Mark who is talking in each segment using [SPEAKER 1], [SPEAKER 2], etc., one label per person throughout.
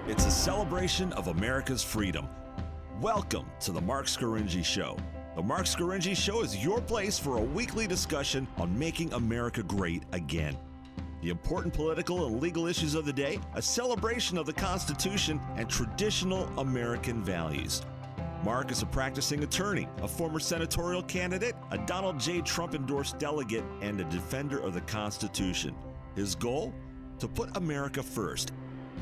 [SPEAKER 1] It's a celebration of America's freedom. Welcome to the Marc Scaringi Show. The Marc Scaringi Show is your place for a weekly discussion on making America great again. The important political and legal issues of the day, a celebration of the Constitution, and traditional American values. Marc is a practicing attorney, a former senatorial candidate, a Donald J. Trump-endorsed delegate, and a defender of the Constitution. His goal? To put America first.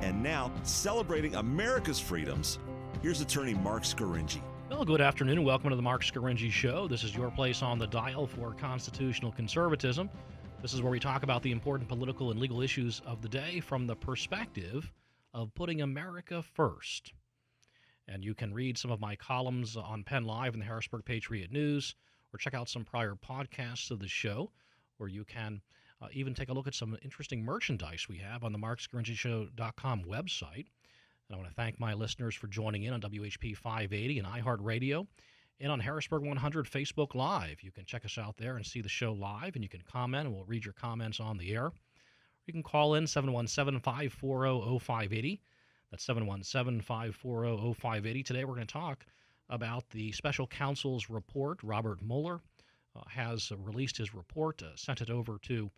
[SPEAKER 1] And now, celebrating America's freedoms, here's attorney Marc Scaringi.
[SPEAKER 2] Well, good afternoon and welcome to the Marc Scaringi Show. This is your place on the dial for constitutional conservatism. This is where we talk about the important political and legal issues of the day from the perspective of putting America first. And you can read some of my columns on Penn Live and the Harrisburg Patriot News, or check out some prior podcasts of the show, where you can even take a look at some interesting merchandise we have on the MarcScaringiShow.com website. And I want to thank my listeners for joining in on WHP 580 and iHeartRadio and on Harrisburg 100 Facebook Live. You can check us out there and see the show live, and you can comment, and we'll read your comments on the air. You can call in 717-540-0580. That's 717-540-0580. Today we're going to talk about the special counsel's report. Robert Mueller has released his report, sent it over to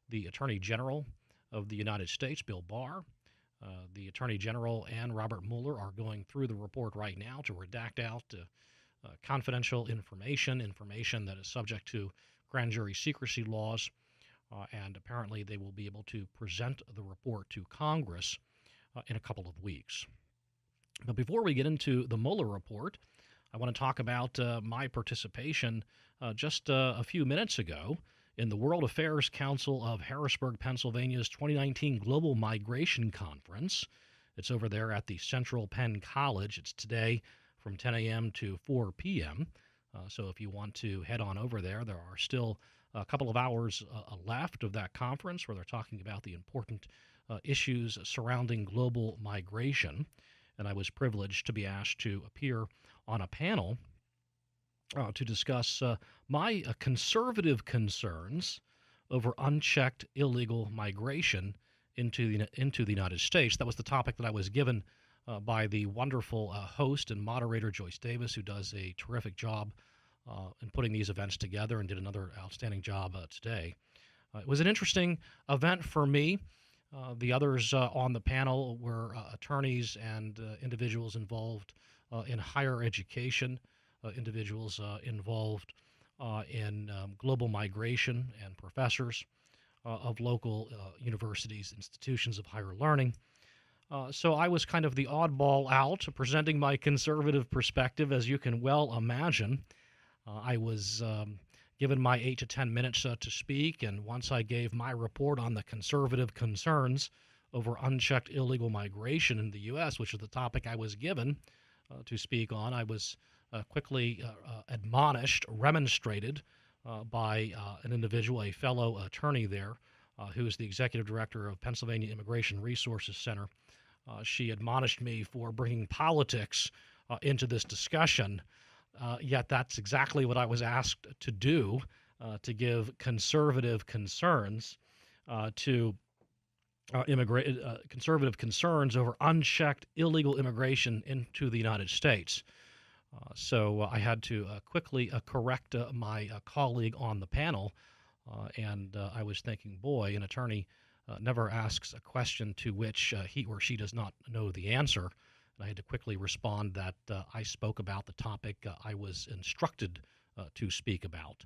[SPEAKER 2] the Attorney General of the United States, Bill Barr. The Attorney General and Robert Mueller are going through the report right now to redact out confidential information that is subject to grand jury secrecy laws, and apparently they will be able to present the report to Congress in a couple of weeks. But before we get into the Mueller report, I want to talk about my participation just a few minutes ago in the World Affairs Council of Harrisburg, Pennsylvania's 2019 Global Migration Conference. It's over there at the Central Penn College. It's today from 10 a.m. to 4 p.m. So if you want to head on over there, there are still a couple of hours left of that conference where they're talking about the important issues surrounding global migration. And I was privileged to be asked to appear on a panel to discuss my conservative concerns over unchecked illegal migration into the United States. That was the topic that I was given by the wonderful host and moderator Joyce Davis, who does a terrific job in putting these events together and did another outstanding job today. It was an interesting event for me. The others on the panel were attorneys and individuals involved in higher education, individuals involved in global migration, and professors of local universities, institutions of higher learning. So I was kind of the oddball out, presenting my conservative perspective, as you can well imagine. I was given my 8 to 10 minutes to speak, and once I gave my report on the conservative concerns over unchecked illegal migration in the U.S., which is the topic I was given to speak on, I was quickly admonished, remonstrated by an individual, a fellow attorney there, who is the executive director of Pennsylvania Immigration Resources Center. She admonished me for bringing politics into this discussion. Yet that's exactly what I was asked to do, to give conservative concerns conservative concerns over unchecked illegal immigration into the United States. So I had to quickly correct my colleague on the panel, and I was thinking, boy, an attorney never asks a question to which he or she does not know the answer. And I had to quickly respond that I spoke about the topic I was instructed to speak about.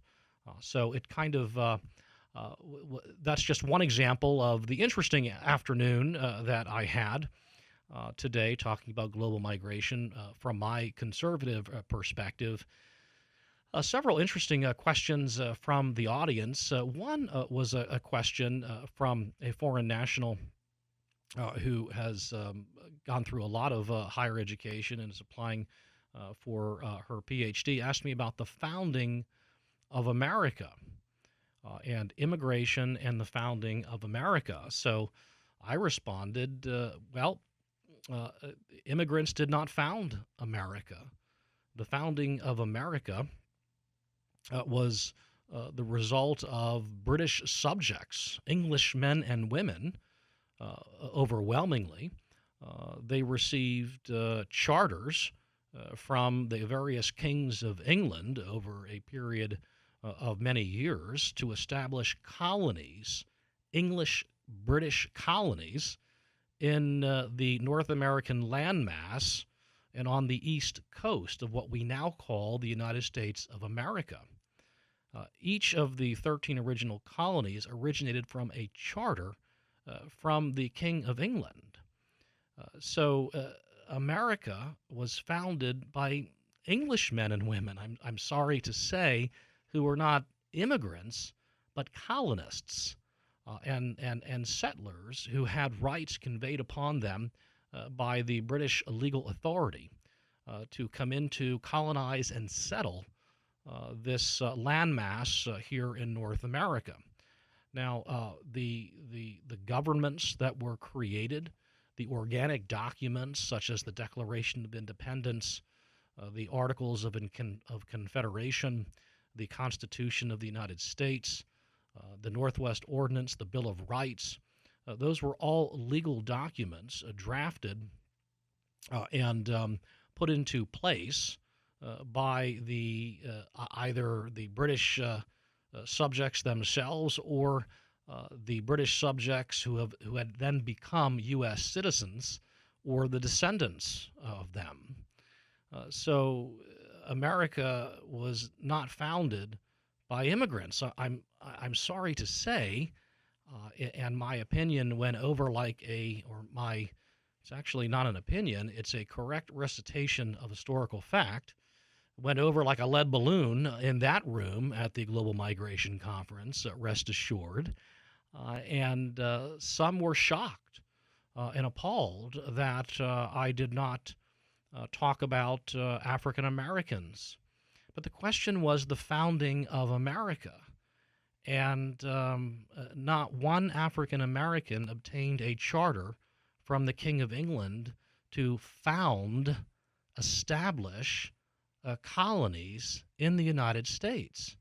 [SPEAKER 2] So it kind of, that's just one example of the interesting afternoon that I had today, talking about global migration from my conservative perspective. Several interesting questions from the audience. One was a question from a foreign national who has gone through a lot of higher education and is applying for her PhD, asked me about the founding of America and immigration and the founding of America. So I responded, immigrants did not found America. The founding of America was the result of British subjects, Englishmen and women, overwhelmingly, They received charters from the various kings of England over a period of many years to establish colonies, English British colonies, in the North American landmass and on the east coast of what we now call the United States of America. Each of the 13 original colonies originated from a charter from the King of England. So America was founded by Englishmen and women, I'm sorry to say, who were not immigrants, but colonists and settlers who had rights conveyed upon them by the British legal authority to come into, colonize, and settle this landmass here in North America. Now, the governments that were created, the organic documents such as the Declaration of Independence, the Articles of Confederation, the Constitution of the United States, the Northwest Ordinance, the Bill of Rights, those were all legal documents drafted and put into place by the either the British subjects themselves or the British subjects who had then become U.S. citizens or the descendants of them. So America was not founded by immigrants. I'm sorry to say, and my opinion went over it's actually not an opinion, it's a correct recitation of historical fact, went over like a lead balloon in that room at the Global Migration Conference, rest assured. And some were shocked and appalled that I did not talk about African Americans. But the question was the founding of America. And not one African American obtained a charter from the King of England to establish colonies in the United States.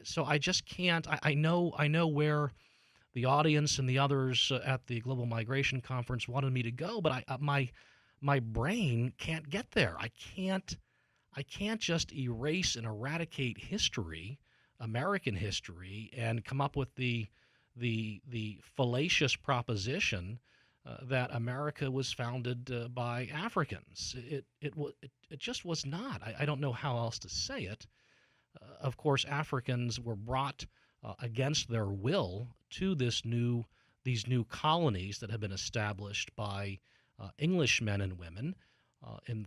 [SPEAKER 2] So I just can't. I know where the audience and the others at the Global Migration Conference wanted me to go, but my brain can't get there. I can't just erase and eradicate history, American history, and come up with the fallacious proposition that America was founded by Africans. It just was not. I don't know how else to say it. Of course, Africans were brought against their will to these new colonies that had been established by Englishmen and women,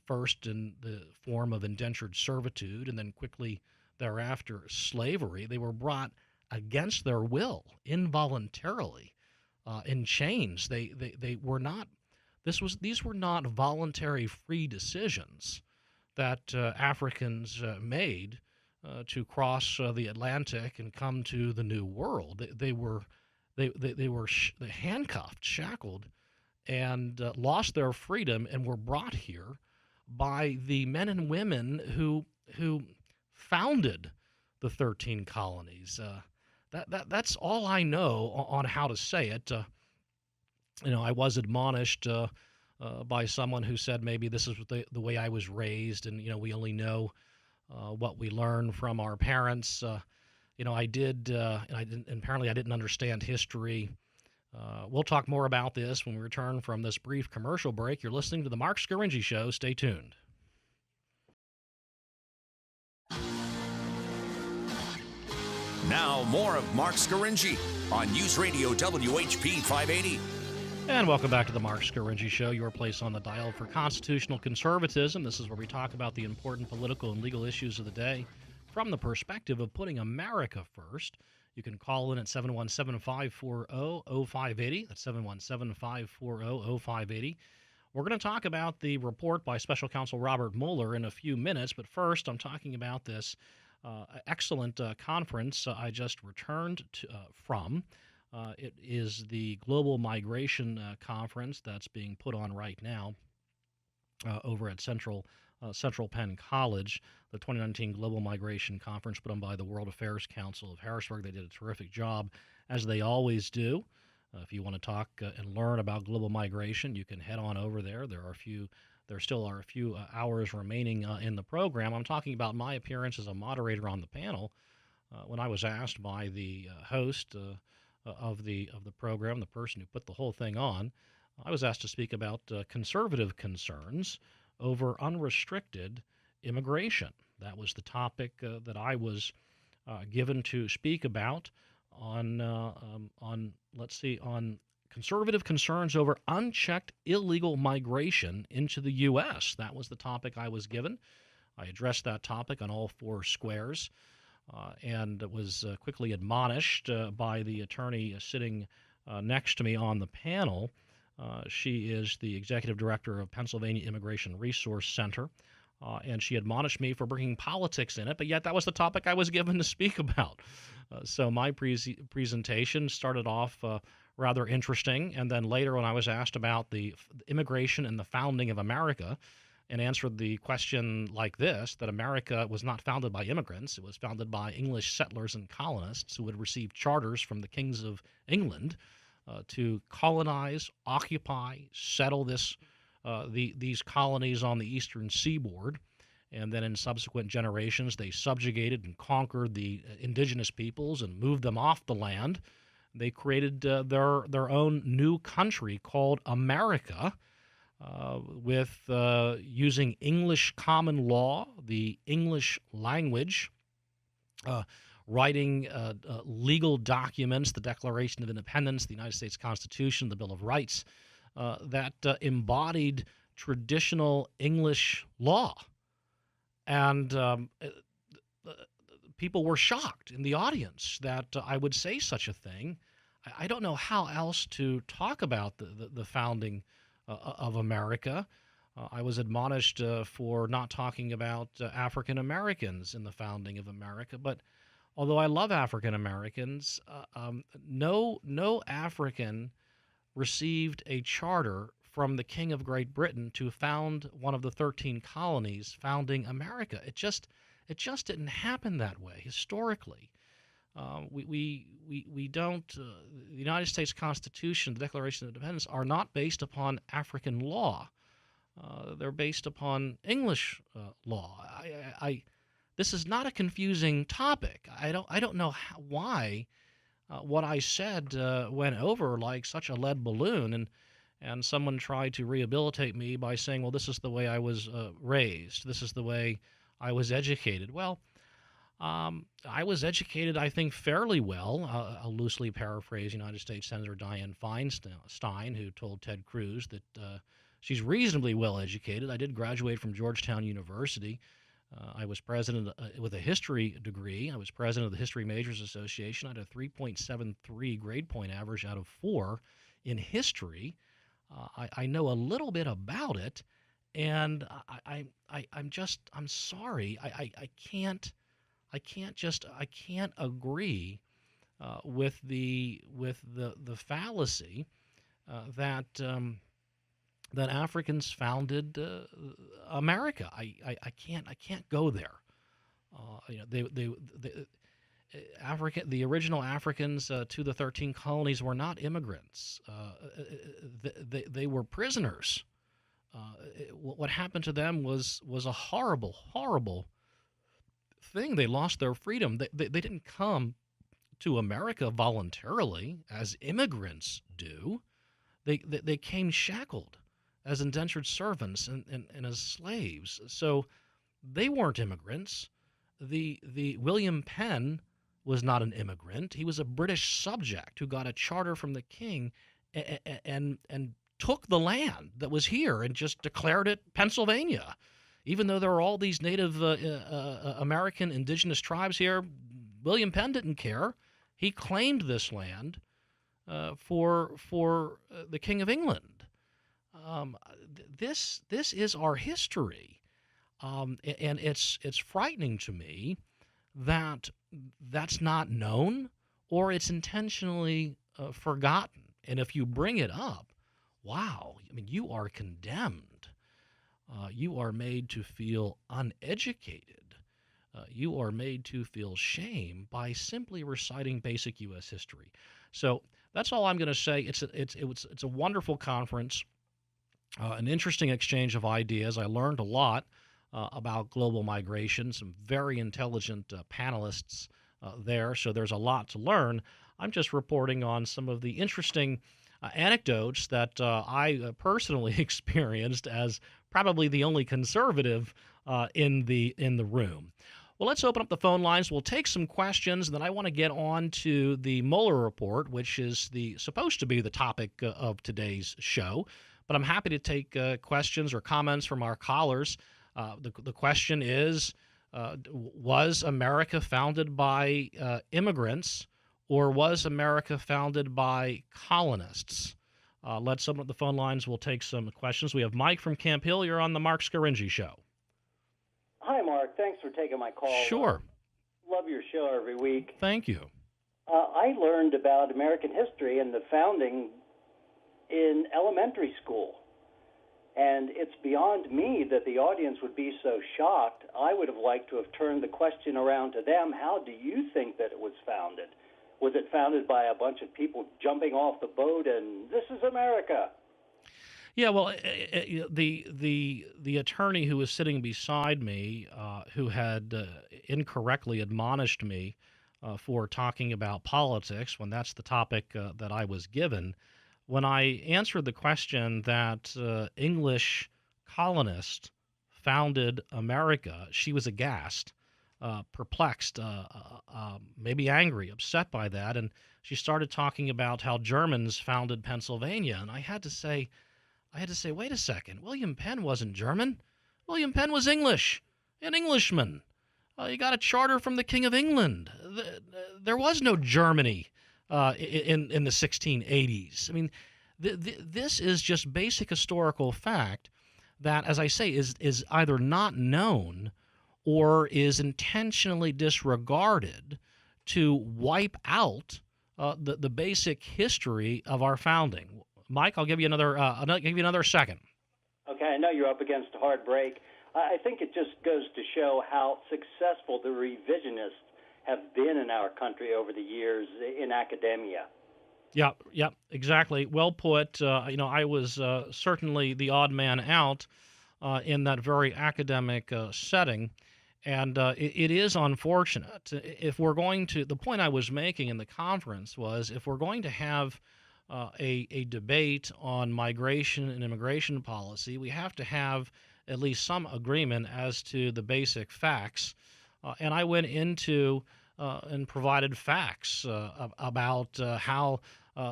[SPEAKER 2] first in the form of indentured servitude and then quickly thereafter slavery. They were brought against their will, involuntarily, in chains. They were not. These were not voluntary free decisions that Africans made to cross the Atlantic and come to the New World. They were handcuffed, shackled, and lost their freedom and were brought here by the men and women who founded the 13 colonies. That's all I know on how to say it. I was admonished by someone who said maybe this is the way I was raised, and we only know what we learn from our parents. I did, and apparently I didn't understand history. We'll talk more about this when we return from this brief commercial break. You're listening to the Marc Scaringi Show. Stay tuned.
[SPEAKER 3] Now, more of Marc Scaringi on News Radio WHP 580.
[SPEAKER 2] And welcome back to the Marc Scaringi Show, your place on the dial for constitutional conservatism. This is where we talk about the important political and legal issues of the day from the perspective of putting America first. You can call in at 717-540-0580. That's 717-540-0580. We're going to talk about the report by Special Counsel Robert Mueller in a few minutes, but first I'm talking about this excellent conference I just returned from. It is the Global Migration Conference that's being put on right now over at Central Penn College, the 2019 Global Migration Conference put on by the World Affairs Council of Harrisburg. They did a terrific job, as they always do. If you want to talk and learn about global migration, you can head on over there. There still are a few hours remaining in the program. I'm talking about my appearance as a moderator on the panel. When I was asked by the host of the program, the person who put the whole thing on, I was asked to speak about conservative concerns over unrestricted immigration. That was the topic that I was given to speak about on conservative concerns over unchecked illegal migration into the U.S. That was the topic I was given. I addressed that topic on all four squares and was quickly admonished by the attorney sitting next to me on the panel. She is the executive director of Pennsylvania Immigration Resource Center, and she admonished me for bringing politics in it, but yet that was the topic I was given to speak about. So my presentation started off rather interesting, and then later when I was asked about the immigration and the founding of America, and answered the question like this, that America was not founded by immigrants, it was founded by English settlers and colonists who had received charters from the kings of England to colonize, occupy, settle these colonies on the eastern seaboard. And then in subsequent generations, they subjugated and conquered the indigenous peoples and moved them off the land. They created their own new country called America, with using English common law, the English language, writing legal documents, the Declaration of Independence, the United States Constitution, the Bill of Rights, that embodied traditional English law. And people were shocked in the audience that I would say such a thing. I don't know how else to talk about the founding of America. I was admonished for not talking about African Americans in the founding of America, but although I love African Americans, no African received a charter from the King of Great Britain to found one of the 13 colonies founding America. It just didn't happen that way historically. We don't. The United States Constitution, the Declaration of Independence, are not based upon African law. They're based upon English law. This is not a confusing topic. I don't know why what I said went over like such a lead balloon, and someone tried to rehabilitate me by saying, well, this is the way I was raised. This is the way I was educated. Well, I was educated, I think, fairly well. I'll loosely paraphrase United States Senator Dianne Feinstein, who told Ted Cruz that she's reasonably well educated. I did graduate from Georgetown University. I was president with a history degree. I was president of the History Majors Association. I had a 3.73 grade point average out of 4 in history. I know a little bit about it, and I'm sorry. I can't agree with the fallacy that Africans founded America. I can't go there. The original Africans to the 13 colonies were not immigrants. They were prisoners. What happened to them was a horrible, horrible thing. They lost their freedom. They didn't come to America voluntarily as immigrants do. They came shackled as indentured servants and as slaves. So they weren't immigrants. The William Penn was not an immigrant. He was a British subject who got a charter from the king and took the land that was here and just declared it Pennsylvania. Even though there were all these Native American indigenous tribes here, William Penn didn't care. He claimed this land for the King of England. This is our history, and it's frightening to me that that's not known or it's intentionally forgotten. And if you bring it up, wow, I mean, you are condemned. You are made to feel uneducated. You are made to feel shame by simply reciting basic U.S. history. So That's all I'm going to say. It's a wonderful conference, an interesting exchange of ideas. I learned a lot about global migration, some very intelligent panelists there, so there's a lot to learn. I'm just reporting on some of the interesting anecdotes that I personally experienced as probably the only conservative in the room. Well, let's open up the phone lines. We'll take some questions, and then I want to get on to the Mueller report, which is supposed to be the topic of today's show. But I'm happy to take questions or comments from our callers. The question is, was America founded by immigrants, or was America founded by colonists? Let's open up the phone lines. We'll take some questions. We have Mike from Camp Hill. You're on the Marc Scaringi Show.
[SPEAKER 4] Hi, Mark. Thanks for taking my call.
[SPEAKER 2] Sure.
[SPEAKER 4] Love your show every week.
[SPEAKER 2] Thank you.
[SPEAKER 4] I learned about American history and the founding in elementary school. And it's beyond me that the audience would be so shocked. I would have liked to have turned the question around to them. How do you think that it was founded? Was it founded by a bunch of people jumping off the boat and this is America?
[SPEAKER 2] Yeah, well, the attorney who was sitting beside me, who had incorrectly admonished me for talking about politics when that's the topic that I was given, when I answered the question that English colonists founded America, she was aghast, perplexed, maybe angry, upset by that, and she started talking about how Germans founded Pennsylvania, and I had to say, wait a second. William Penn wasn't German. William Penn was English, an Englishman. He got a charter from the King of England. There was no Germany in the 1680s. I mean, this is just basic historical fact that, as I say, is either not known or is intentionally disregarded to wipe out the basic history of our founding. Mike, I'll give you another second.
[SPEAKER 4] Okay, I know you're up against a hard break. I think it just goes to show how successful the revisionists have been in our country over the years in academia.
[SPEAKER 2] Yeah, exactly. Well put. I was certainly the odd man out in that very academic setting, and it is unfortunate. If we're going to, the point I was making in the conference was, if we're going to have a debate on migration and immigration policy, we have to have at least some agreement as to the basic facts. And I went into and provided facts about how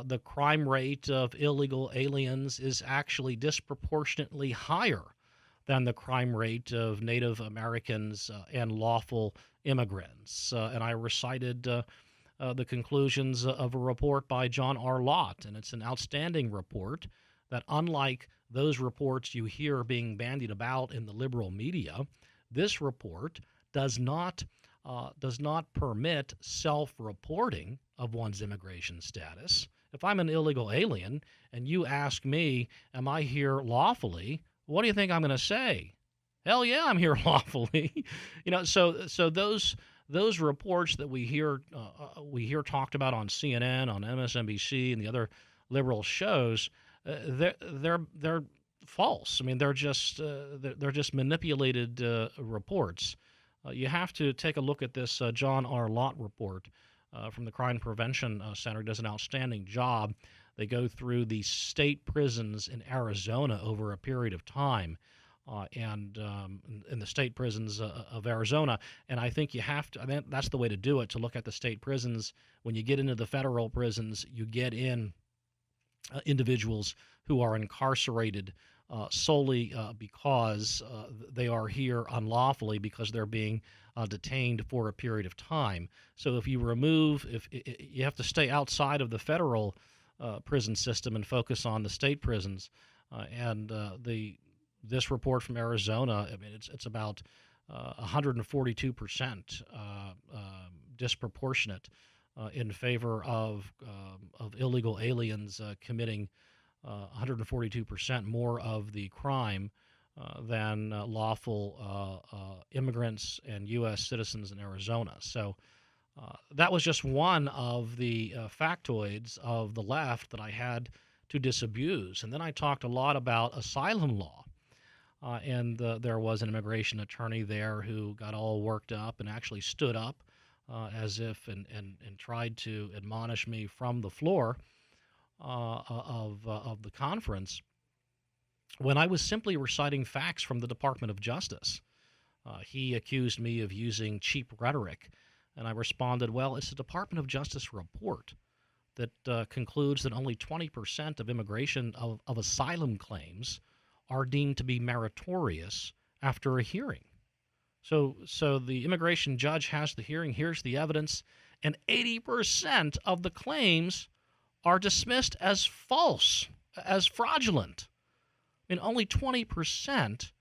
[SPEAKER 2] the crime rate of illegal aliens is actually disproportionately higher than the crime rate of Native Americans and lawful immigrants. And I recited the conclusions of a report by John R. Lott, and it's an outstanding report that, unlike those reports you hear being bandied about in the liberal media, this report does not permit self-reporting of one's immigration status. If I'm an illegal alien and you ask me, am I here lawfully, what do you think I'm going to say? Hell yeah, I'm here lawfully. So those reports that we hear talked about on CNN, on MSNBC, and the other liberal shows, they're false. I mean, they're just manipulated reports. You have to take a look at this John R. Lott report from the Crime Prevention Center. Does an outstanding job. They go through the state prisons in Arizona over a period of time. And in the state prisons of Arizona. And I think that's the way to do it, to look at the state prisons. When you get into the federal prisons, you get in individuals who are incarcerated solely because they are here unlawfully, because they're being detained for a period of time. So if you you have to stay outside of the federal prison system and focus on the state prisons. This report from Arizona, I mean, it's about 142% disproportionate in favor of illegal aliens committing 142% more of the crime than lawful immigrants and U.S. citizens in Arizona. So That was just one of the factoids of the left that I had to disabuse. And then I talked a lot about asylum law. There was an immigration attorney there who got all worked up and actually stood up as if and tried to admonish me from the floor of the conference when I was simply reciting facts from the Department of Justice. He accused me of using cheap rhetoric, and I responded, well, it's the Department of Justice report that concludes that only 20% of immigration of asylum claims are deemed to be meritorious after a hearing. So the immigration judge has the hearing, hears the evidence, and 80% of the claims are dismissed as false, as fraudulent. I mean, only 20%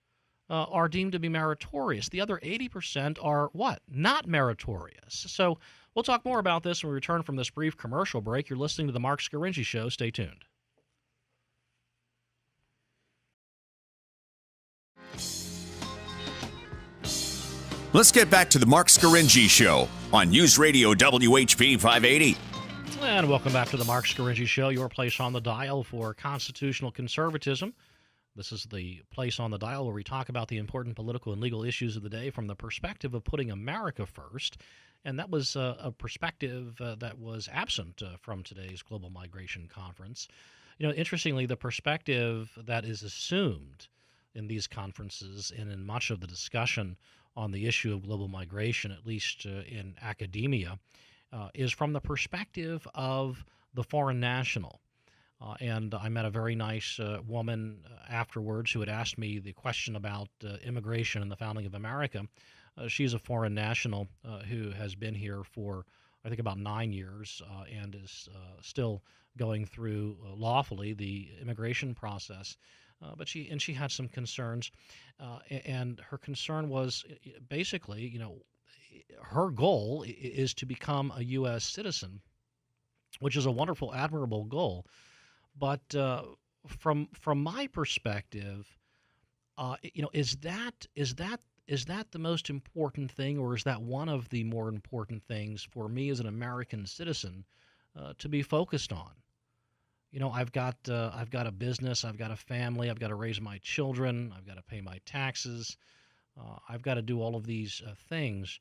[SPEAKER 2] are deemed to be meritorious. The other 80% are what? Not meritorious. So we'll talk more about this when we return from this brief commercial break. You're listening to the Marc Scaringi Show. Stay tuned.
[SPEAKER 3] Let's get back to the Marc Scaringi Show on News Radio WHP 580.
[SPEAKER 2] And welcome back to the Marc Scaringi Show, your place on the dial for constitutional conservatism. This is the place on the dial where we talk about the important political and legal issues of the day from the perspective of putting America first. And that was a perspective that was absent from today's Global Migration Conference. You know, interestingly, the perspective that is assumed in these conferences and in much of the discussion on the issue of global migration, at least in academia, is from the perspective of the foreign national. And I met a very nice woman afterwards who had asked me the question about immigration and the founding of America. She's a foreign national who has been here for, I think, about 9 years and is still going through lawfully the immigration process. But she had some concerns, and her concern was basically, you know, her goal is to become a U.S. citizen, which is a wonderful, admirable goal. But from my perspective, you know, is that the most important thing, or is that one of the more important things for me as an American citizen to be focused on? You know, I've got a business, I've got a family, I've got to raise my children, I've got to pay my taxes, I've got to do all of these things.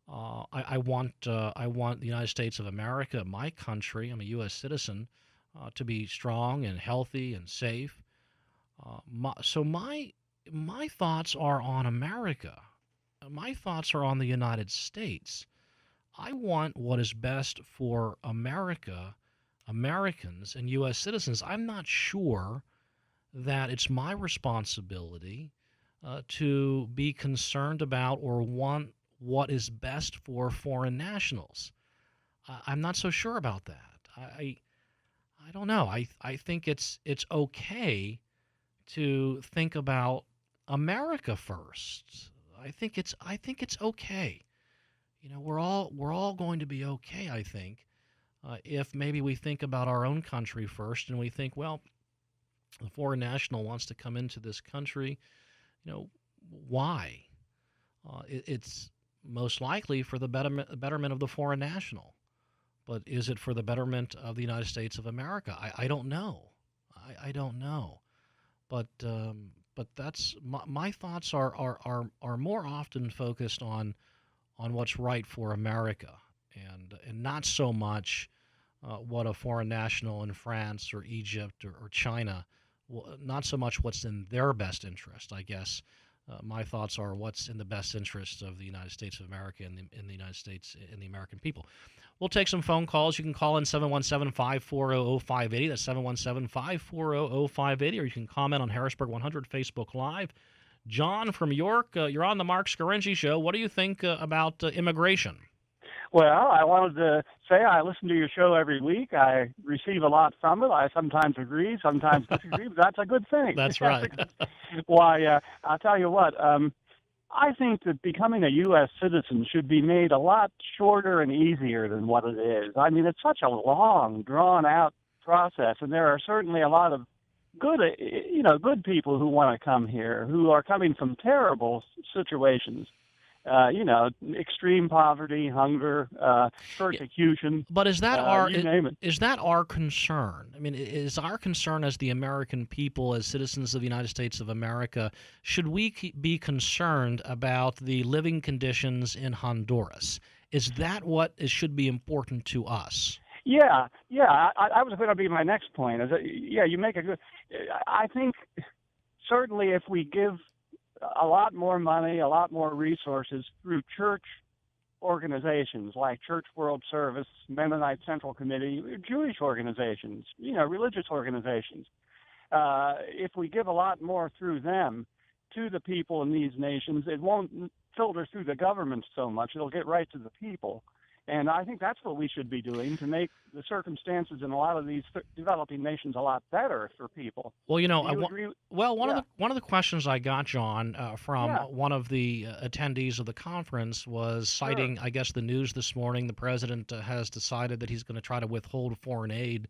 [SPEAKER 2] I want the United States of America, my country, I'm a U.S. citizen, to be strong and healthy and safe. So my thoughts are on America. My thoughts are on the United States. I want what is best for America, Americans, and U.S. citizens. I'm not sure that it's my responsibility to be concerned about or want what is best for foreign nationals. I'm not so sure about that. I don't know. I think it's okay to think about America first. I think it's okay. You know, we're all going to be okay, I think, if maybe we think about our own country first and we think, well, the foreign national wants to come into this country, you know, why? It's most likely for the betterment of the foreign national. But is it for the betterment of the United States of America? I don't know. I don't know. But that's my thoughts are more often focused on what's right for America, and not so much what a foreign national in France or Egypt or China, not so much what's in their best interest, I guess. My thoughts are what's in the best interest of the United States of America and in the United States and the American people. We'll take some phone calls. You can call in 717-540-0580. That's 717-540-0580. Or you can comment on Harrisburg 100 Facebook Live. John from York, you're on the Marc Scaringi Show. What do you think about immigration?
[SPEAKER 5] Well, I wanted to say I listen to your show every week. I receive a lot from it. I sometimes agree, sometimes disagree, but that's a good thing.
[SPEAKER 2] That's right.
[SPEAKER 5] Why, I'll tell you what, I think that becoming a U.S. citizen should be made a lot shorter and easier than what it is. I mean, it's such a long, drawn-out process, and there are certainly a lot of good people who want to come here, who are coming from terrible situations. extreme poverty, hunger, persecution.
[SPEAKER 2] But is that
[SPEAKER 5] you name it.
[SPEAKER 2] is that our concern? I mean, is our concern as the American people, as citizens of the United States of America, should we be concerned about the living conditions in Honduras? Is that what should be important to us?
[SPEAKER 5] Yeah. I was going to be my next point. You make a good. I think certainly if we give a lot more money, a lot more resources through church organizations like Church World Service, Mennonite Central Committee, Jewish organizations, religious organizations. If we give a lot more through them to the people in these nations, it won't filter through the government so much. It'll get right to the people. And I think that's what we should be doing to make the circumstances in a lot of these developing nations a lot better for people.
[SPEAKER 2] Well, one of the questions I got, John, from one of the attendees of the conference was citing, I guess, the news this morning. The president has decided that he's going to try to withhold foreign aid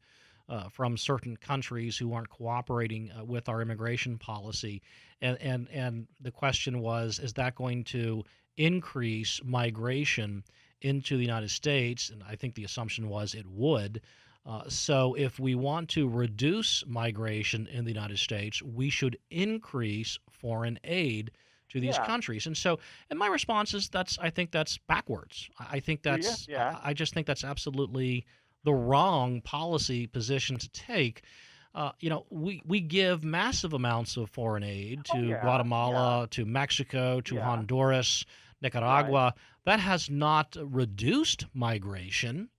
[SPEAKER 2] from certain countries who aren't cooperating with our immigration policy. And the question was, is that going to increase migration into the United States? And I think the assumption was it would. So if we want to reduce migration in the United States, we should increase foreign aid to these countries. And my response is I think that's backwards. I think that's I just think that's absolutely the wrong policy position to take. We give massive amounts of foreign aid to Guatemala, to Mexico, to Honduras, Nicaragua. Right. That has not reduced migration.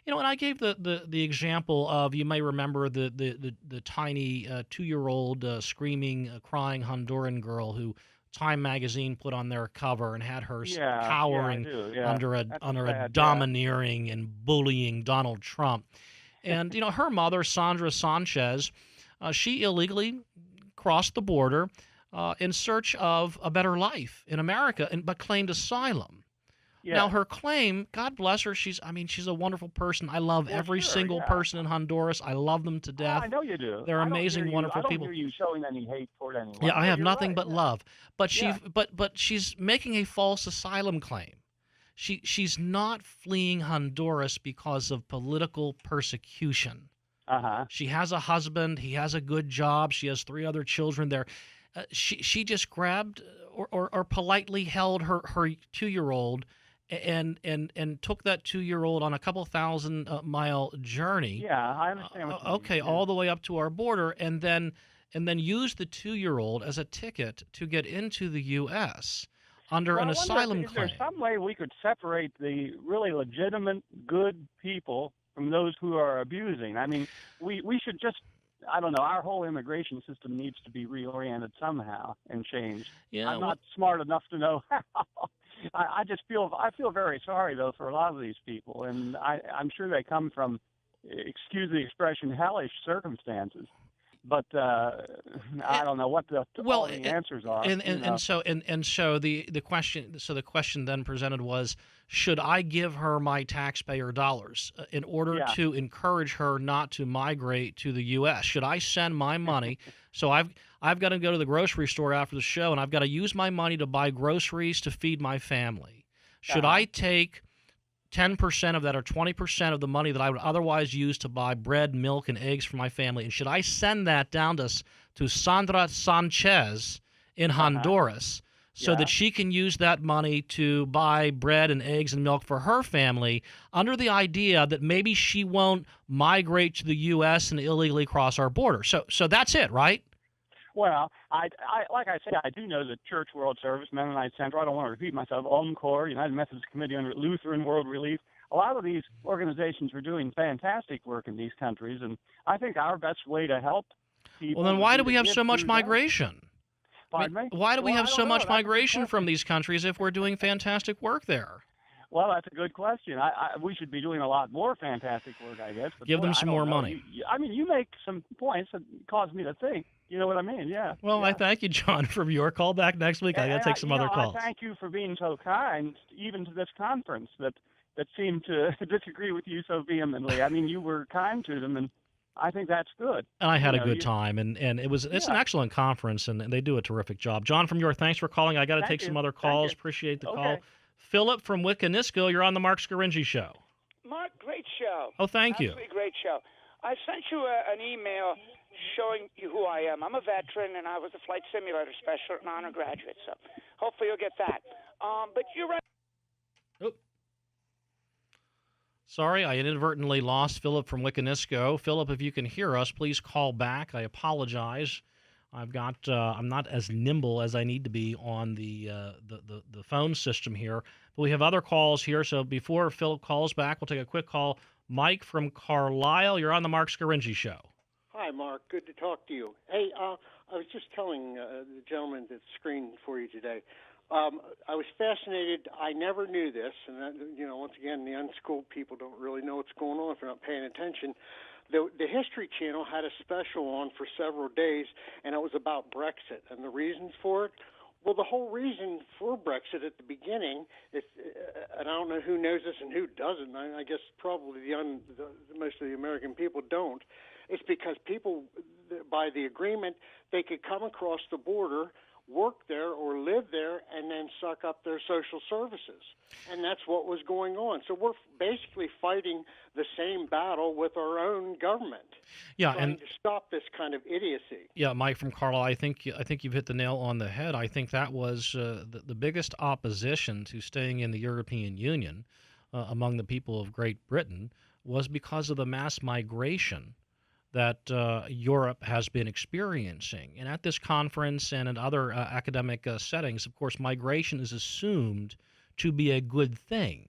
[SPEAKER 2] And I gave the example of, you may remember the tiny 2-year-old screaming, crying Honduran girl who Time magazine put on their cover and had her cowering under a domineering and bullying Donald Trump. And her mother, Sandra Sanchez, she illegally crossed the border in search of a better life in America, but claimed asylum. Yeah. Now, her claim, God bless her, she's a wonderful person. I love every single person in Honduras. I love them to death.
[SPEAKER 5] I know you do.
[SPEAKER 2] They're amazing, wonderful people.
[SPEAKER 5] I don't hear you showing any hate toward anyone.
[SPEAKER 2] Yeah, I have nothing but love. But she's making a false asylum claim. She's not fleeing Honduras because of political persecution.
[SPEAKER 5] Uh-huh.
[SPEAKER 2] She has a husband. He has a good job. She has 3 other children there. She just grabbed or politely held her 2-year-old and took that 2-year-old on a couple 1,000-mile journey.
[SPEAKER 5] Yeah, I understand what you mean.
[SPEAKER 2] Okay, all the way up to our border, and then used the 2-year-old as a ticket to get into the U.S. under an asylum claim.
[SPEAKER 5] Is there some way we could separate the really legitimate, good people from those who are abusing? I mean, we should just, I don't know, our whole immigration system needs to be reoriented somehow and changed.
[SPEAKER 2] Yeah,
[SPEAKER 5] I'm not smart enough to know how. I feel very sorry, though, for a lot of these people, and I'm sure they come from, excuse the expression, hellish circumstances. But I don't know what all the answers are.
[SPEAKER 2] So the question then presented was, should I give her my taxpayer dollars in order to encourage her not to migrate to the U.S.? Should I send my money? So I've got to go to the grocery store after the show, and I've got to use my money to buy groceries to feed my family. Should I take 10% of that or 20% of the money that I would otherwise use to buy bread, milk, and eggs for my family, and should I send that down to Sandra Sanchez in Honduras so that she can use that money to buy bread and eggs and milk for her family, under the idea that maybe she won't migrate to the U.S. and illegally cross our border? So that's it, right?
[SPEAKER 5] Well, I like I said, I do know that Church World Service, Mennonite Central, I don't want to repeat myself, OMCOR, United Methodist Committee under Lutheran World Relief, a lot of these organizations are doing fantastic work in these countries, and I think our best way to help people...
[SPEAKER 2] Well, then why do we have so much migration?
[SPEAKER 5] Pardon me?
[SPEAKER 2] Why do we have so much migration from these countries if we're doing fantastic work there?
[SPEAKER 5] Well, that's a good question. We should be doing a lot more fantastic work, I guess. But
[SPEAKER 2] give them some more money.
[SPEAKER 5] You make some points that cause me to think. You know what I mean? Yeah.
[SPEAKER 2] Well, I thank you, John, for your call back next week. I got to take some other calls.
[SPEAKER 5] I thank you for being so kind, even to this conference that seemed to disagree with you so vehemently. I mean, you were kind to them, and I think that's good.
[SPEAKER 2] And I had a good time, and it's an excellent conference, and they do a terrific job. John from York, thanks for calling. I got to take some other calls. Appreciate the call. Philip from Wiccanisco, you're on the Marc Scaringi Show.
[SPEAKER 6] Mark, great show.
[SPEAKER 2] Oh, thank you.
[SPEAKER 6] Absolutely great show. I sent you an email showing you who I am. I'm a veteran, and I was a flight simulator specialist and honor graduate, so hopefully you'll get that. But you're right.
[SPEAKER 2] Oh. Sorry, I inadvertently lost Philip from Wiccanisco. Philip, if you can hear us, please call back. I apologize. I'm not as nimble as I need to be on the phone system here. But we have other calls here, so before Philip calls back, we'll take a quick call. Mike from Carlisle, you're on the Marc Scaringi Show.
[SPEAKER 7] Hi, Mark. Good to talk to you. Hey, I was just telling the gentleman that screened for you today. I was fascinated. I never knew this, and once again, the unschooled people don't really know what's going on if they're not paying attention. The History Channel had a special on for several days, and it was about Brexit and the reasons for it. Well, the whole reason for Brexit at the beginning, and I don't know who knows this and who doesn't. I guess probably most of the American people don't. It's because people, by the agreement, they could come across the border, work there or live there, and then suck up their social services. And that's what was going on. So we're basically fighting the same battle with our own government.
[SPEAKER 2] Yeah,
[SPEAKER 7] trying
[SPEAKER 2] and
[SPEAKER 7] to stop this kind of idiocy.
[SPEAKER 2] Yeah, Mike from Carlisle, I think you've hit the nail on the head. I think that was the biggest opposition to staying in the European Union among the people of Great Britain was because of the mass migration that Europe has been experiencing. And at this conference and in other academic settings, of course, migration is assumed to be a good thing.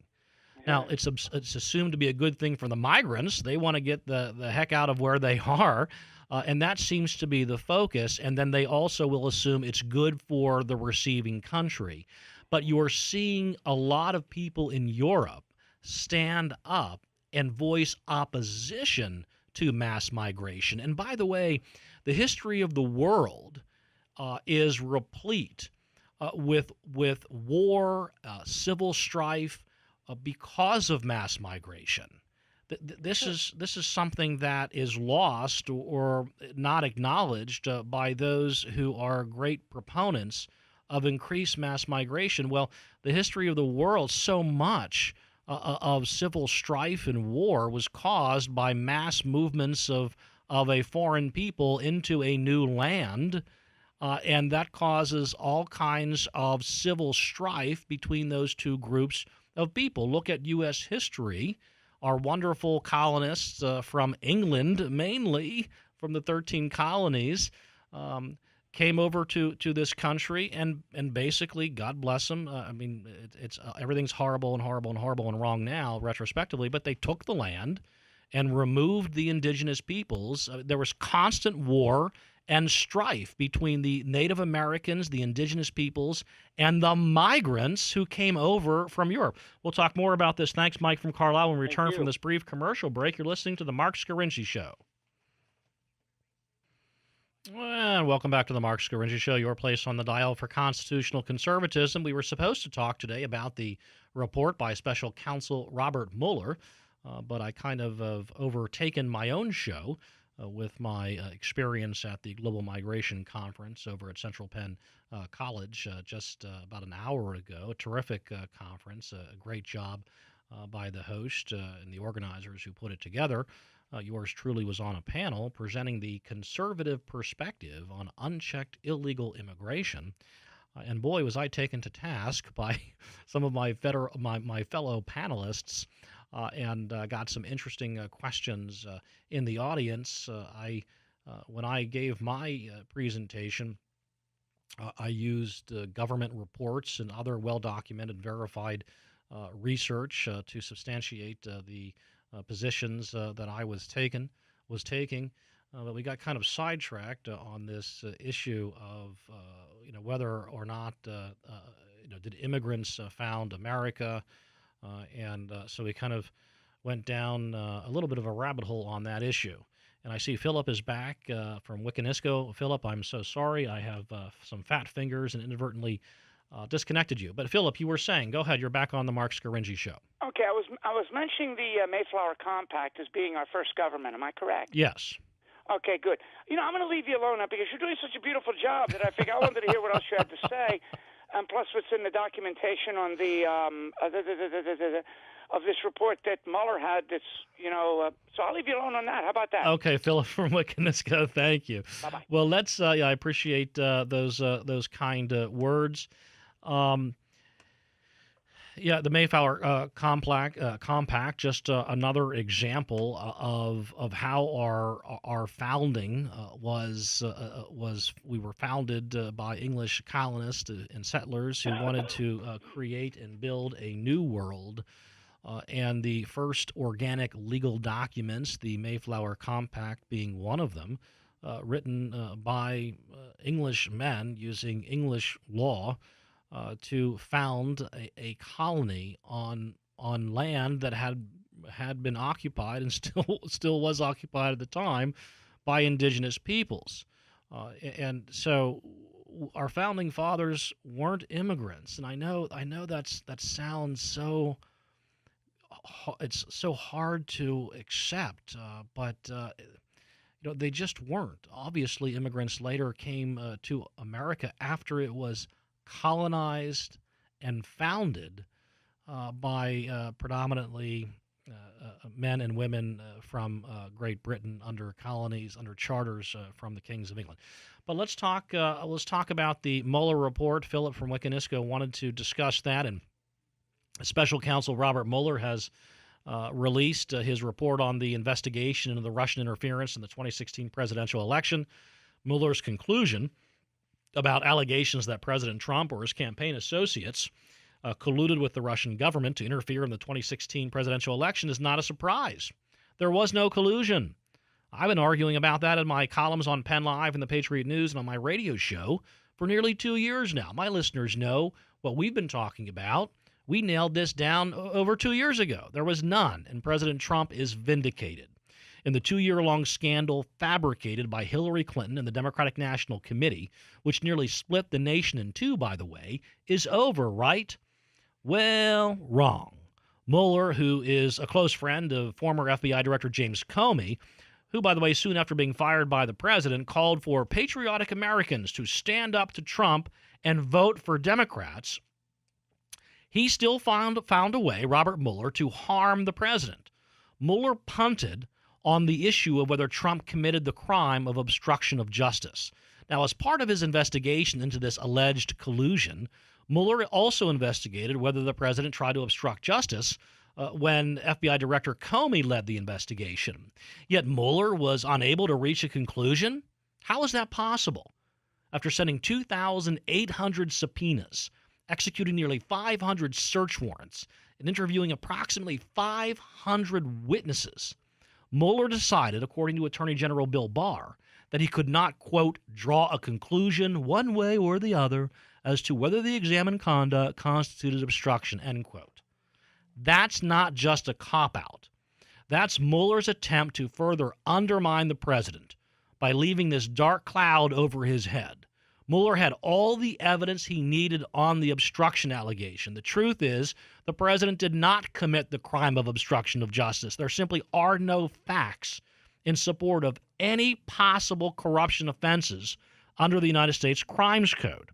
[SPEAKER 2] Now, it's assumed to be a good thing for the migrants. They want to get the heck out of where they are, and that seems to be the focus. And then they also will assume it's good for the receiving country. But you're seeing a lot of people in Europe stand up and voice opposition to mass migration. And by the way, the history of the world is replete with war, civil strife because of mass migration. This is something that is lost or not acknowledged by those who are great proponents of increased mass migration. Well, the history of the world, so much of civil strife and war was caused by mass movements of a foreign people into a new land, and that causes all kinds of civil strife between those two groups of people. Look at U.S. history. Our wonderful colonists from England, mainly from the 13 colonies, came over to this country, and basically, God bless them. It's everything's horrible and wrong now, retrospectively. But they took the land and removed the indigenous peoples. There was constant war and strife between the Native Americans, the indigenous peoples, and the migrants who came over from Europe. We'll talk more about this. Thanks, Mike from Carlisle. When we return from this brief commercial break, you're listening to the Marc Scaringi Show. And welcome back to the Marc Scaringi Show, your place on the dial for constitutional conservatism. We were supposed to talk today about the report by Special Counsel Robert Mueller, but I kind of have overtaken my own show with my experience at the Global Migration Conference over at Central Penn College just about an hour ago. A terrific conference, a great job by the host and the organizers who put it together. Yours truly was on a panel presenting the conservative perspective on unchecked illegal immigration. And boy, was I taken to task by some of my fellow panelists and got some interesting questions in the audience. When I gave my presentation, I used government reports and other well-documented, verified research to substantiate the positions that I was taking, but we got kind of sidetracked on this issue of whether or not did immigrants found America, and so we kind of went down a little bit of a rabbit hole on that issue. And I see Philip is back from Wiccanisco. Philip, I'm so sorry. I have some fat fingers and inadvertently disconnected you. But Philip, you were saying, go ahead. You're back on the Marc Scaringi Show.
[SPEAKER 6] Okay, I was mentioning the Mayflower Compact as being our first government. Am I correct?
[SPEAKER 2] Yes.
[SPEAKER 6] Okay, good. I'm going to leave you alone now because you're doing such a beautiful job that I figured I wanted to hear what else you had to say, and plus what's in the documentation on the of this report that Mueller had. That's so I'll leave you alone on that. How about that?
[SPEAKER 2] Okay, Philip from Wiccanisco, thank you.
[SPEAKER 6] Bye-bye.
[SPEAKER 2] Well, let's. I appreciate those kind words. The Mayflower Compact, just another example of how our founding was. We were founded by English colonists and settlers who wanted to create and build a new world. And the first organic legal documents, the Mayflower Compact being one of them, written by English men using English law to found a colony on land that had been occupied and still was occupied at the time by indigenous peoples. And so our founding fathers weren't immigrants. And I know that sounds so... It's so hard to accept, but they just weren't. Obviously, immigrants later came to America after it was colonized and founded by predominantly men and women from Great Britain under colonies, under charters from the kings of England. But let's talk about the Mueller report. Philip from Wiccanisco wanted to discuss that, and Special Counsel Robert Mueller has released his report on the investigation into the Russian interference in the 2016 presidential election. Mueller's conclusion about allegations that President Trump or his campaign associates colluded with the Russian government to interfere in the 2016 presidential election is not a surprise. There was no collusion. I've been arguing about that in my columns on Penn Live and the Patriot News and on my radio show for nearly 2 years now. My listeners know what we've been talking about. We nailed this down over 2 years ago. There was none, and President Trump is vindicated. In the 2-year-long scandal fabricated by Hillary Clinton and the Democratic National Committee, which nearly split the nation in two, by the way, is over, right? Well, wrong. Mueller, who is a close friend of former FBI Director James Comey, who, by the way, soon after being fired by the president, called for patriotic Americans to stand up to Trump and vote for Democrats, he still found a way, Robert Mueller, to harm the president. Mueller punted on the issue of whether Trump committed the crime of obstruction of justice. Now, as part of his investigation into this alleged collusion, Mueller also investigated whether the president tried to obstruct justice when FBI Director Comey led the investigation. Yet Mueller was unable to reach a conclusion? How is that possible? After sending 2,800 subpoenas, executing nearly 500 search warrants, and interviewing approximately 500 witnesses, Mueller decided, according to Attorney General Bill Barr, that he could not, quote, draw a conclusion one way or the other as to whether the examined conduct constituted obstruction, end quote. That's not just a cop-out. That's Mueller's attempt to further undermine the president by leaving this dark cloud over his head. Mueller had all the evidence he needed on the obstruction allegation. The truth is, the president did not commit the crime of obstruction of justice. There simply are no facts in support of any possible corruption offenses under the United States Crimes Code.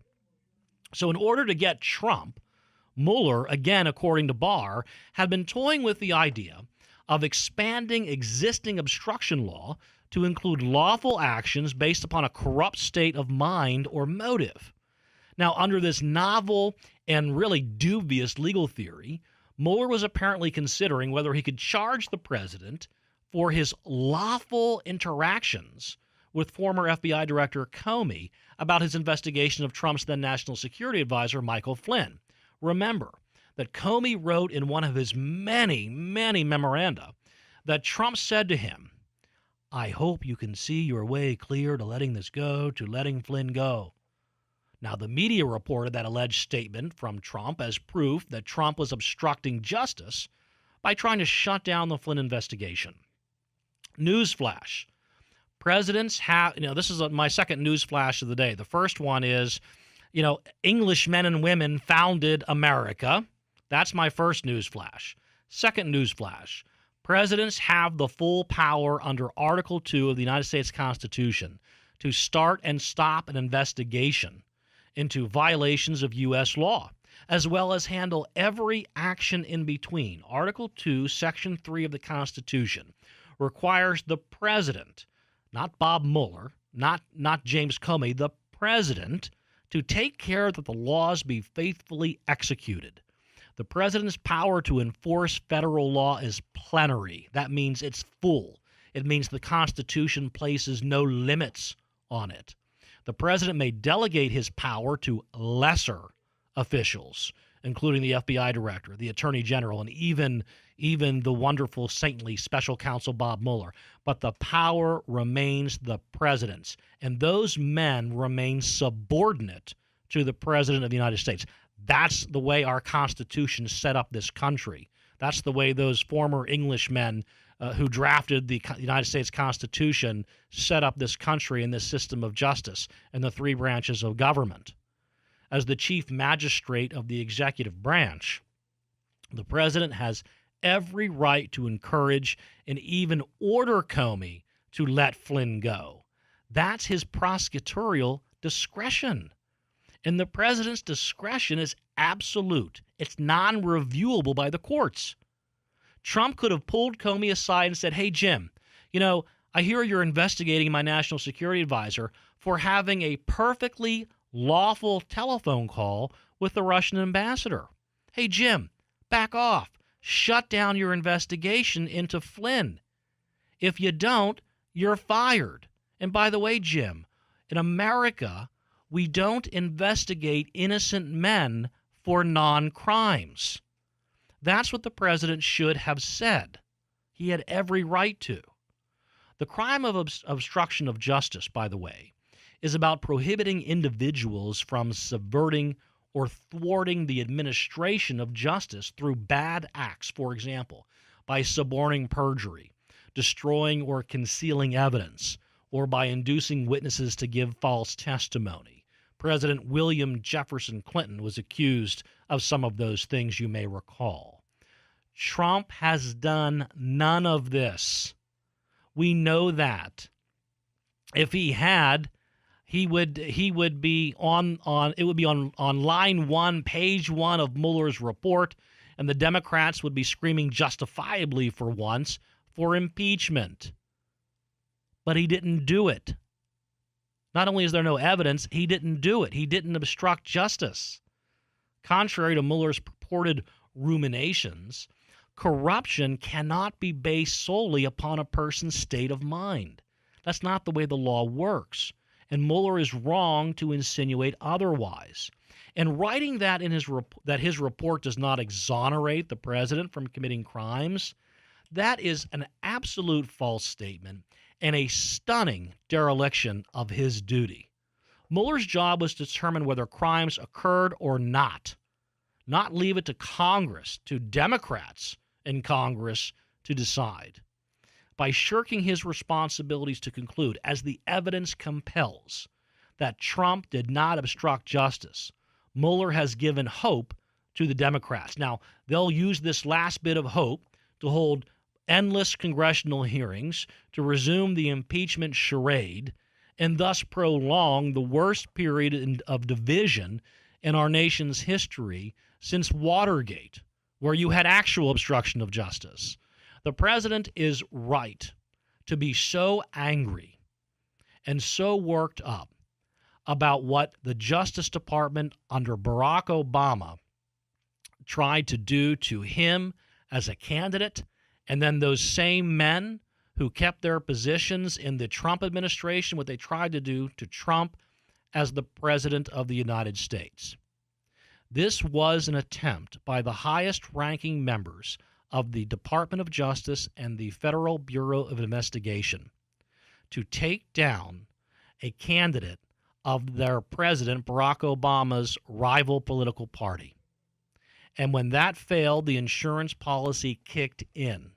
[SPEAKER 2] So in order to get Trump, Mueller, again according to Barr, had been toying with the idea of expanding existing obstruction law to include lawful actions based upon a corrupt state of mind or motive. Now, under this novel and really dubious legal theory, Mueller was apparently considering whether he could charge the president for his lawful interactions with former FBI Director Comey about his investigation of Trump's then National Security Advisor, Michael Flynn. Remember that Comey wrote in one of his many, many memoranda that Trump said to him, "I hope you can see your way clear to letting this go, to letting Flynn go." Now, the media reported that alleged statement from Trump as proof that Trump was obstructing justice by trying to shut down the Flynn investigation. Newsflash. Presidents have, this is my second newsflash of the day. The first one is English men and women founded America. That's my first news flash. Second news flash. Presidents have the full power under Article 2 of the United States Constitution to start and stop an investigation into violations of U.S. law, as well as handle every action in between. Article 2, Section 3 of the Constitution requires the president, not Bob Mueller, not James Comey, the president, to take care that the laws be faithfully executed. The president's power to enforce federal law is plenary. That means it's full. It means the Constitution places no limits on it. The president may delegate his power to lesser officials, including the FBI director, the attorney general, and even the wonderful saintly special counsel Bob Mueller. But the power remains the president's, and those men remain subordinate to the president of the United States. That's the way our Constitution set up this country. That's the way those former Englishmen who drafted the United States Constitution set up this country and this system of justice and the three branches of government. As the chief magistrate of the executive branch, the president has every right to encourage and even order Comey to let Flynn go. That's his prosecutorial discretion. And the president's discretion is absolute. It's non-reviewable by the courts. Trump could have pulled Comey aside and said, hey, Jim, I hear you're investigating my national security advisor for having a perfectly lawful telephone call with the Russian ambassador. Hey, Jim, back off. Shut down your investigation into Flynn. If you don't, you're fired. And by the way, Jim, in America, we don't investigate innocent men for non-crimes. That's what the president should have said. He had every right to. The crime of obstruction of justice, by the way, is about prohibiting individuals from subverting or thwarting the administration of justice through bad acts, for example, by suborning perjury, destroying or concealing evidence, or by inducing witnesses to give false testimony. President William Jefferson Clinton was accused of some of those things, you may recall. Trump has done none of this. We know that. If he had, he would be on line 1, page 1 of Mueller's report, and the Democrats would be screaming justifiably for once for impeachment. But he didn't do it. Not only is there no evidence, he didn't do it. He didn't obstruct justice. Contrary to Mueller's purported ruminations, corruption cannot be based solely upon a person's state of mind. That's not the way the law works. And Mueller is wrong to insinuate otherwise. And writing that in his report does not exonerate the president from committing crimes, that is an absolute false statement and a stunning dereliction of his duty. Mueller's job was to determine whether crimes occurred or not leave it to Congress, to Democrats in Congress to decide. By shirking his responsibilities to conclude, as the evidence compels, that Trump did not obstruct justice, Mueller has given hope to the Democrats. Now, they'll use this last bit of hope to hold endless congressional hearings, to resume the impeachment charade, and thus prolong the worst period of division in our nation's history since Watergate, where you had actual obstruction of justice. The president is right to be so angry and so worked up about what the Justice Department under Barack Obama tried to do to him as a candidate, and then those same men who kept their positions in the Trump administration, what they tried to do to Trump as the President of the United States. This was an attempt by the highest-ranking members of the Department of Justice and the Federal Bureau of Investigation to take down a candidate of their president, Barack Obama's rival political party. And when that failed, the insurance policy kicked in.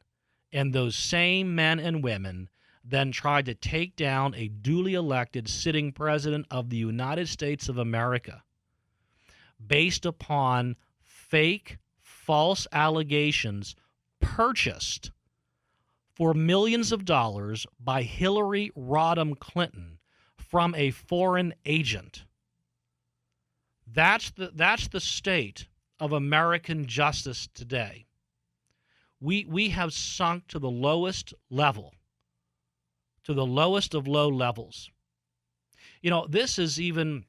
[SPEAKER 2] And those same men and women then tried to take down a duly elected sitting president of the United States of America. based upon fake, false allegations purchased for millions of dollars by Hillary Rodham Clinton from a foreign agent. That's the state of American justice today. We have sunk to the lowest level, to the lowest of low levels. This is even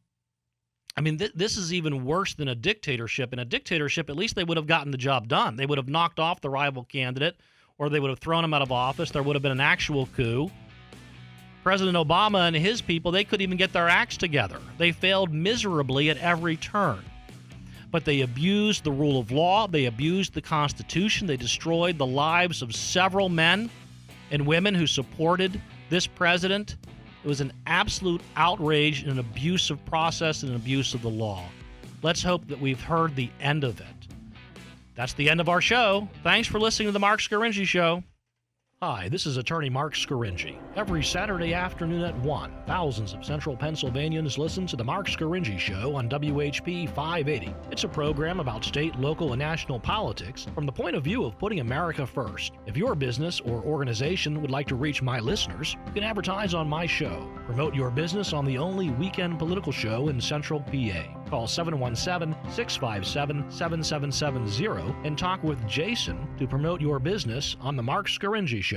[SPEAKER 2] worse than a dictatorship. In a dictatorship, at least they would have gotten the job done. They would have knocked off the rival candidate, or they would have thrown him out of office. There would have been an actual coup. President Obama and his people, they couldn't even get their acts together. They failed miserably at every turn. But they abused the rule of law. They abused the Constitution. They destroyed the lives of several men and women who supported this president. It was an absolute outrage and an abuse of process and an abuse of the law. Let's hope that we've heard the end of it. That's the end of our show. Thanks for listening to The Marc Scaringi Show. Hi, this is attorney Marc Scaringi. Every Saturday afternoon at 1, thousands of Central Pennsylvanians listen to The Marc Scaringi Show on WHP 580. It's a program about state, local, and national politics from the point of view of putting America first. If your business or organization would like to reach my listeners, you can advertise on my show. Promote your business on the only weekend political show in Central PA. Call 717-657-7770 and talk with Jason to promote your business on The Marc Scaringi Show.